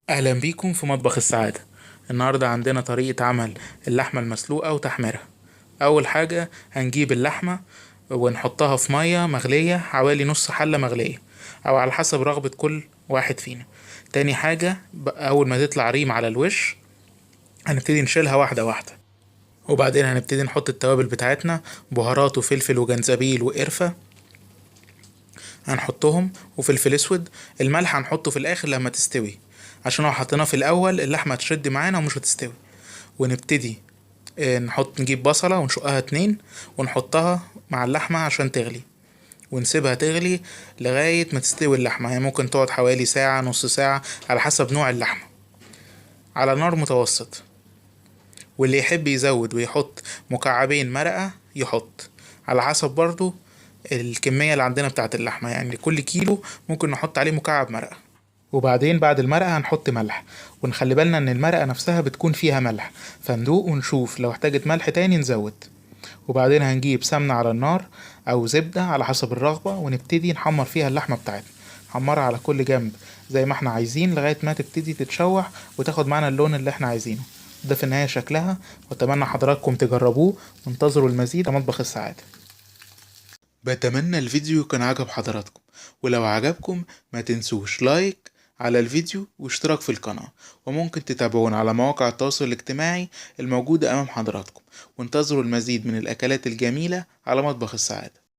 اهلا بيكم في مطبخ السعادة. النهاردة عندنا طريقة عمل اللحمة المسلوقة وتحميرها. اول حاجة هنجيب اللحمة ونحطها في مية مغلية حوالي نص حلة مغلية او على حسب رغبة كل واحد فينا. تاني حاجة اول ما تطلع ريم على الوش هنبتدي نشيلها واحدة واحدة، وبعدين هنبتدي نحط التوابل بتاعتنا، بهارات وفلفل وجنزبيل وقرفة هنحطهم، وفلفل اسود. الملح هنحطه في الاخر لما تستوي، عشان لو حطيناه في الاول اللحمه هتشد معانا ومش هتستوي. ونبتدي نجيب بصله ونشقها اتنين ونحطها مع اللحمه عشان تغلي، ونسيبها تغلي لغايه ما تستوي اللحمه. هي ممكن تقعد حوالي ساعه نص ساعه على حسب نوع اللحمه، على نار متوسط. واللي يحب يزود ويحط مكعبين مرقه يحط، على حسب برضو الكمية اللي عندنا بتاعت اللحمة. يعني لكل كيلو ممكن نحط عليه مكعب مرقة. وبعدين بعد المرقة هنحط ملح، ونخلي بالنا ان المرقة نفسها بتكون فيها ملح، فندوق ونشوف لو احتاجت ملح تاني نزود. وبعدين هنجيب سمنة على النار او زبدة على حسب الرغبة، ونبتدي نحمر فيها اللحمة بتاعتنا. نحمرها على كل جنب زي ما احنا عايزين لغاية ما تبتدي تتشوح وتاخد معانا اللون اللي احنا عايزينه. ده في النهاية شكلها، واتمنى حضراتكم تجربوه وانتظروا المزيد على مطبخ السعادة. بتمنى الفيديو يكون عجب حضراتكم، ولو عجبكم ما تنسوش لايك على الفيديو واشتراك في القناة، وممكن تتابعونا على مواقع التواصل الاجتماعي الموجودة أمام حضراتكم. وانتظروا المزيد من الأكلات الجميلة على مطبخ السعادة.